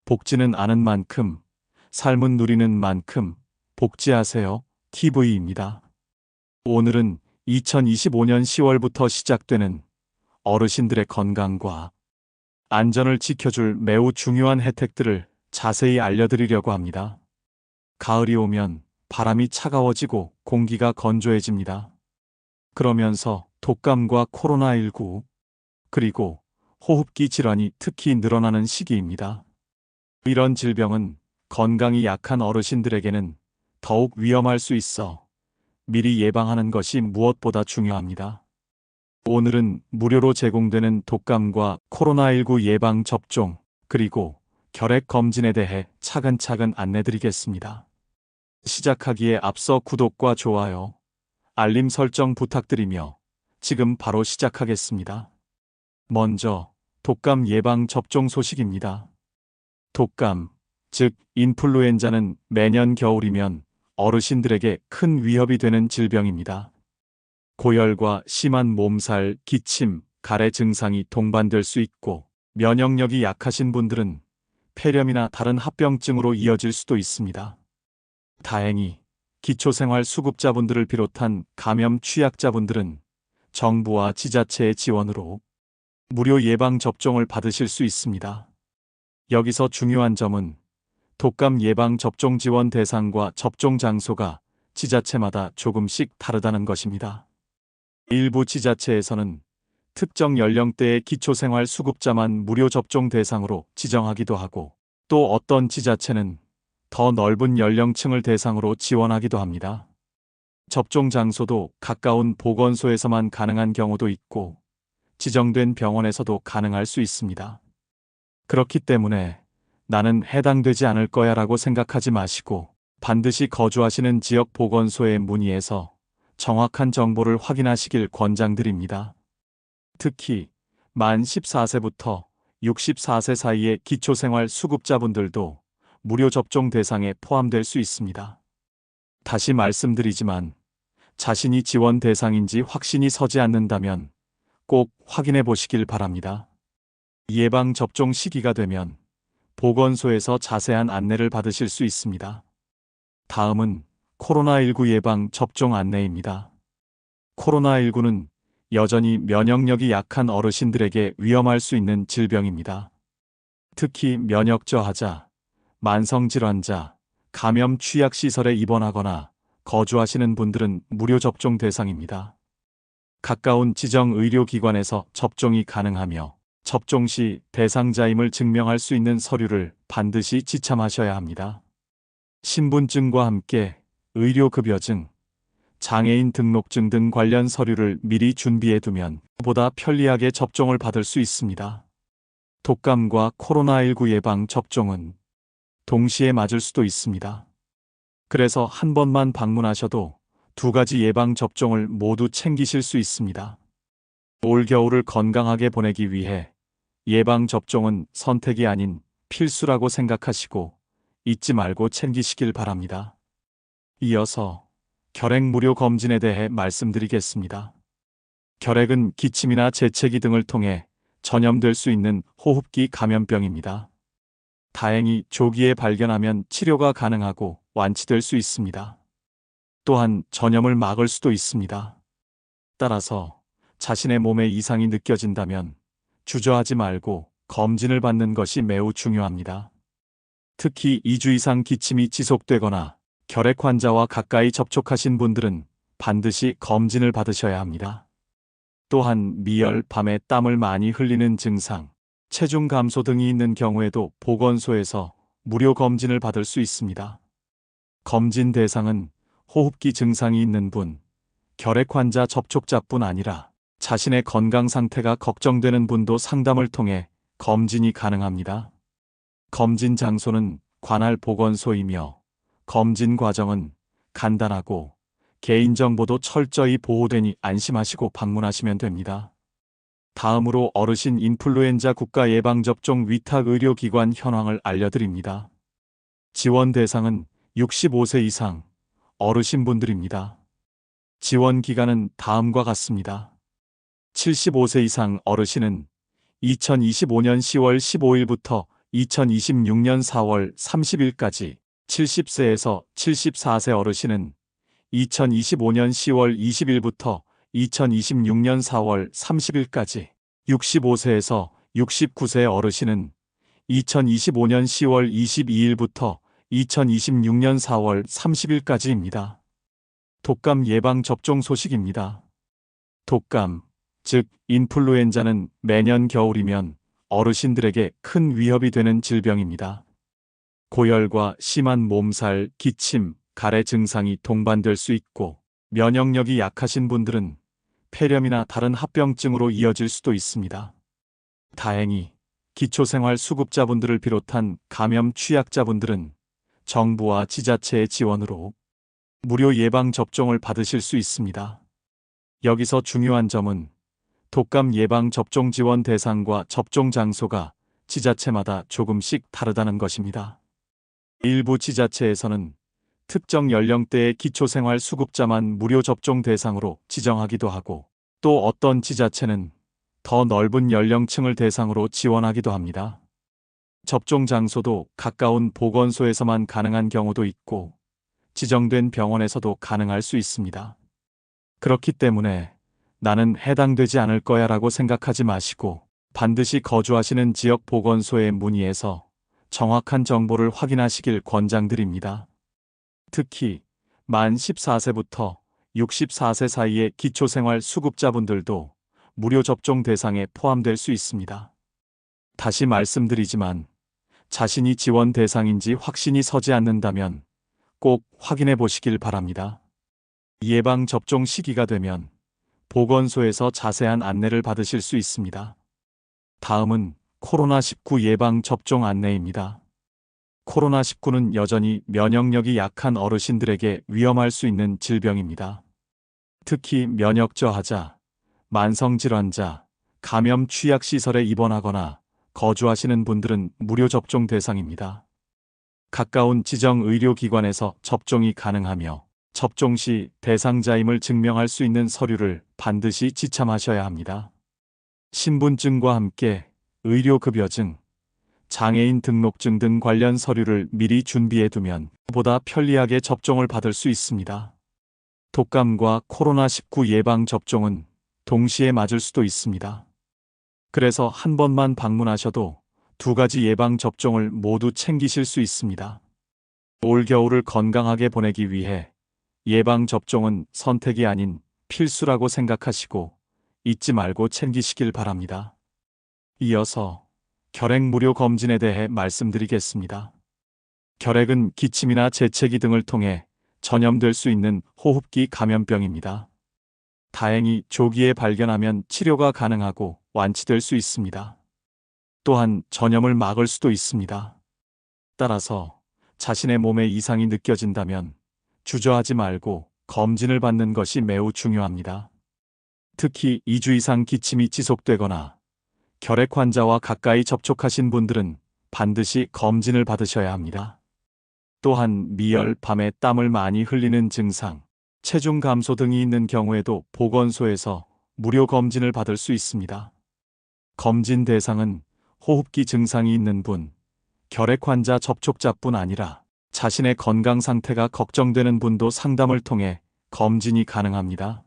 복지는 아는 만큼, 삶은 누리는 만큼 복지하세요. TV입니다. 오늘은 2025년 10월부터 시작되는 어르신들의 건강과 안전을 지켜줄 매우 중요한 혜택들을 자세히 알려드리려고 합니다. 가을이 오면 바람이 차가워지고 공기가 건조해집니다. 그러면서 독감과 코로나19, 그리고 호흡기 질환이 특히 늘어나는 시기입니다. 이런 질병은 건강이 약한 어르신들에게는 더욱 위험할 수 있어 미리 예방하는 것이 무엇보다 중요합니다. 오늘은 무료로 제공되는 독감과 코로나19 예방 접종, 그리고 결핵 검진에 대해 차근차근 안내드리겠습니다. 시작하기에 앞서 구독과 좋아요, 알림 설정 부탁드리며 지금 바로 시작하겠습니다. 먼저 독감 예방 접종 소식입니다. 독감, 즉 인플루엔자는 매년 겨울이면 어르신들에게 큰 위협이 되는 질병입니다. 고열과 심한 몸살, 기침, 가래 증상이 동반될 수 있고 면역력이 약하신 분들은 폐렴이나 다른 합병증으로 이어질 수도 있습니다. 다행히 기초생활수급자분들을 비롯한 감염 취약자분들은 정부와 지자체의 지원으로 무료 예방접종을 받으실 수 있습니다. 여기서 중요한 점은 독감 예방접종 지원 대상과 접종 장소가 지자체마다 조금씩 다르다는 것입니다. 일부 지자체에서는 특정 연령대의 기초생활수급자만 무료 접종 대상으로 지정하기도 하고, 또 어떤 지자체는 더 넓은 연령층을 대상으로 지원하기도 합니다. 접종 장소도 가까운 보건소에서만 가능한 경우도 있고, 지정된 병원에서도 가능할 수 있습니다. 그렇기 때문에 나는 해당되지 않을 거야 라고 생각하지 마시고 반드시 거주하시는 지역 보건소에 문의해서 정확한 정보를 확인하시길 권장드립니다. 특히 만 14세부터 64세 사이의 기초생활 수급자분들도 무료 접종 대상에 포함될 수 있습니다. 다시 말씀드리지만 자신이 지원 대상인지 확신이 서지 않는다면 꼭 확인해 보시길 바랍니다. 예방 접종 시기가 되면 보건소에서 자세한 안내를 받으실 수 있습니다. 다음은 코로나19 예방 접종 안내입니다. 코로나19는 여전히 면역력이 약한 어르신들에게 위험할 수 있는 질병입니다. 특히 면역 저하자, 만성질환자, 감염 취약시설에 입원하거나 거주하시는 분들은 무료 접종 대상입니다. 가까운 지정 의료기관에서 접종이 가능하며 접종 시 대상자임을 증명할 수 있는 서류를 반드시 지참하셔야 합니다. 신분증과 함께 의료급여증, 장애인 등록증 등 관련 서류를 미리 준비해두면 보다 편리하게 접종을 받을 수 있습니다. 독감과 코로나19 예방 접종은 동시에 맞을 수도 있습니다. 그래서 한 번만 방문하셔도 두 가지 예방 접종을 모두 챙기실 수 있습니다. 올 겨울을 건강하게 보내기 위해 예방 접종은 선택이 아닌 필수라고 생각하시고 잊지 말고 챙기시길 바랍니다. 이어서 결핵 무료 검진에 대해 말씀드리겠습니다. 결핵은 기침이나 재채기 등을 통해 전염될 수 있는 호흡기 감염병입니다. 다행히 조기에 발견하면 치료가 가능하고 완치될 수 있습니다. 또한 전염을 막을 수도 있습니다. 따라서 자신의 몸에 이상이 느껴진다면 주저하지 말고 검진을 받는 것이 매우 중요합니다. 특히 2주 이상 기침이 지속되거나 결핵 환자와 가까이 접촉하신 분들은 반드시 검진을 받으셔야 합니다. 또한 미열, 밤에 땀을 많이 흘리는 증상, 체중 감소 등이 있는 경우에도 보건소에서 무료 검진을 받을 수 있습니다. 검진 대상은 호흡기 증상이 있는 분, 결핵 환자 접촉자뿐 아니라 자신의 건강 상태가 걱정되는 분도 상담을 통해 검진이 가능합니다. 검진 장소는 관할 보건소이며 검진 과정은 간단하고 개인정보도 철저히 보호되니 안심하시고 방문하시면 됩니다. 다음으로 어르신 인플루엔자 국가 예방접종 위탁 의료기관 현황을 알려드립니다. 지원 대상은 65세 이상 어르신분들입니다. 지원 기간은 다음과 같습니다. 75세 이상 어르신은 2025년 10월 15일부터 2026년 4월 30일까지, 70세에서 74세 어르신은 2025년 10월 20일부터 2026년 4월 30일까지, 65세에서 69세 어르신은 2025년 10월 22일부터 2026년 4월 30일까지입니다. 독감 예방 접종 소식입니다. 독감, 즉 인플루엔자는 매년 겨울이면 어르신들에게 큰 위협이 되는 질병입니다. 고열과 심한 몸살, 기침, 가래 증상이 동반될 수 있고, 면역력이 약하신 분들은 폐렴이나 다른 합병증으로 이어질 수도 있습니다. 다행히 기초생활수급자분들을 비롯한 감염 취약자분들은 정부와 지자체의 지원으로 무료 예방접종을 받으실 수 있습니다. 여기서 중요한 점은 독감 예방접종 지원 대상과 접종 장소가 지자체마다 조금씩 다르다는 것입니다. 일부 지자체에서는 특정 연령대의 기초생활수급자만 무료 접종 대상으로 지정하기도 하고, 또 어떤 지자체는 더 넓은 연령층을 대상으로 지원하기도 합니다. 접종 장소도 가까운 보건소에서만 가능한 경우도 있고, 지정된 병원에서도 가능할 수 있습니다. 그렇기 때문에 나는 해당되지 않을 거야 라고 생각하지 마시고, 반드시 거주하시는 지역 보건소에 문의해서 정확한 정보를 확인하시길 권장드립니다. 특히 만 14세부터 64세 사이의 기초생활 수급자분들도 무료 접종 대상에 포함될 수 있습니다. 다시 말씀드리지만 자신이 지원 대상인지 확신이 서지 않는다면 꼭 확인해 보시길 바랍니다. 예방 접종 시기가 되면 보건소에서 자세한 안내를 받으실 수 있습니다. 다음은 코로나19 예방 접종 안내입니다. 코로나19는 여전히 면역력이 약한 어르신들에게 위험할 수 있는 질병입니다. 특히 면역 저하자, 만성질환자, 감염 취약시설에 입원하거나 거주하시는 분들은 무료 접종 대상입니다. 가까운 지정 의료기관에서 접종이 가능하며, 접종 시 대상자임을 증명할 수 있는 서류를 반드시 지참하셔야 합니다. 신분증과 함께 의료급여증, 장애인 등록증 등 관련 서류를 미리 준비해두면 보다 편리하게 접종을 받을 수 있습니다. 독감과 코로나19 예방 접종은 동시에 맞을 수도 있습니다. 그래서 한 번만 방문하셔도 두 가지 예방 접종을 모두 챙기실 수 있습니다. 올 겨울을 건강하게 보내기 위해 예방 접종은 선택이 아닌 필수라고 생각하시고 잊지 말고 챙기시길 바랍니다. 이어서 결핵 무료 검진에 대해 말씀드리겠습니다. 결핵은 기침이나 재채기 등을 통해 전염될 수 있는 호흡기 감염병입니다. 다행히 조기에 발견하면 치료가 가능하고 완치될 수 있습니다. 또한 전염을 막을 수도 있습니다. 따라서 자신의 몸에 이상이 느껴진다면 주저하지 말고 검진을 받는 것이 매우 중요합니다. 특히 2주 이상 기침이 지속되거나 결핵 환자와 가까이 접촉하신 분들은 반드시 검진을 받으셔야 합니다. 또한 미열, 밤에 땀을 많이 흘리는 증상, 체중 감소 등이 있는 경우에도 보건소에서 무료 검진을 받을 수 있습니다. 검진 대상은 호흡기 증상이 있는 분, 결핵 환자 접촉자뿐 아니라 자신의 건강 상태가 걱정되는 분도 상담을 통해 검진이 가능합니다.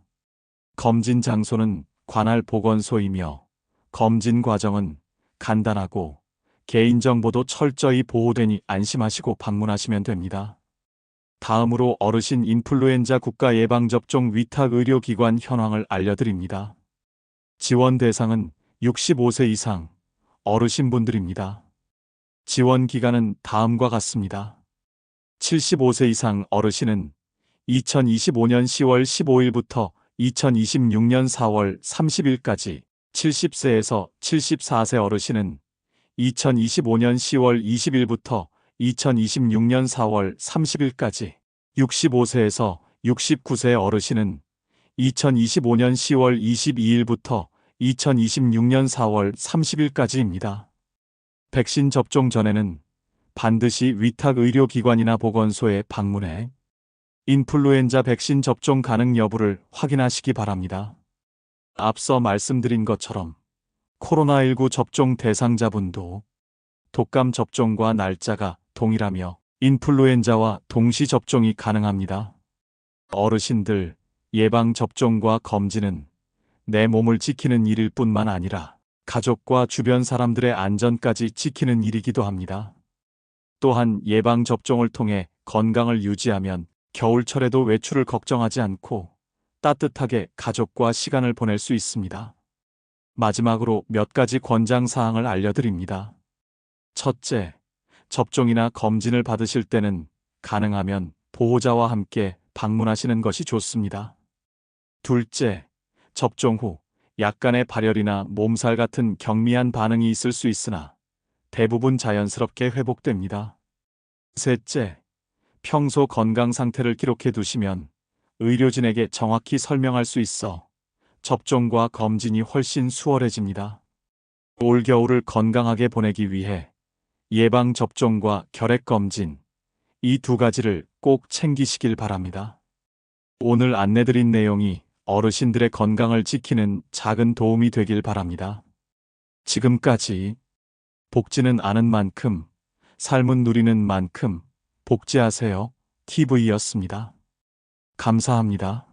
검진 장소는 관할 보건소이며 검진 과정은 간단하고 개인정보도 철저히 보호되니 안심하시고 방문하시면 됩니다. 다음으로 어르신 인플루엔자 국가예방접종 위탁의료기관 현황을 알려드립니다. 지원 대상은 65세 이상 어르신분들입니다. 지원 기간은 다음과 같습니다. 75세 이상 어르신은 2025년 10월 15일부터 2026년 4월 30일까지, 70세에서 74세 어르신은 2025년 10월 20일부터 2026년 4월 30일까지, 65세에서 69세 어르신은 2025년 10월 22일부터 2026년 4월 30일까지입니다. 백신 접종 전에는 반드시 위탁 의료기관이나 보건소에 방문해 인플루엔자 백신 접종 가능 여부를 확인하시기 바랍니다. 앞서 말씀드린 것처럼 코로나19 접종 대상자분도 독감 접종과 날짜가 동일하며 인플루엔자와 동시 접종이 가능합니다. 어르신들, 예방접종과 검진은 내 몸을 지키는 일일 뿐만 아니라 가족과 주변 사람들의 안전까지 지키는 일이기도 합니다. 또한 예방접종을 통해 건강을 유지하면 겨울철에도 외출을 걱정하지 않고 따뜻하게 가족과 시간을 보낼 수 있습니다. 마지막으로 몇 가지 권장사항을 알려드립니다. 첫째, 접종이나 검진을 받으실 때는 가능하면 보호자와 함께 방문하시는 것이 좋습니다. 둘째, 접종 후 약간의 발열이나 몸살 같은 경미한 반응이 있을 수 있으나 대부분 자연스럽게 회복됩니다. 셋째, 평소 건강 상태를 기록해 두시면 의료진에게 정확히 설명할 수 있어 접종과 검진이 훨씬 수월해집니다. 올겨울을 건강하게 보내기 위해 예방접종과 결핵검진, 이 두 가지를 꼭 챙기시길 바랍니다. 오늘 안내드린 내용이 어르신들의 건강을 지키는 작은 도움이 되길 바랍니다. 지금까지 복지는 아는 만큼, 삶은 누리는 만큼 복지하세요 TV였습니다. 감사합니다.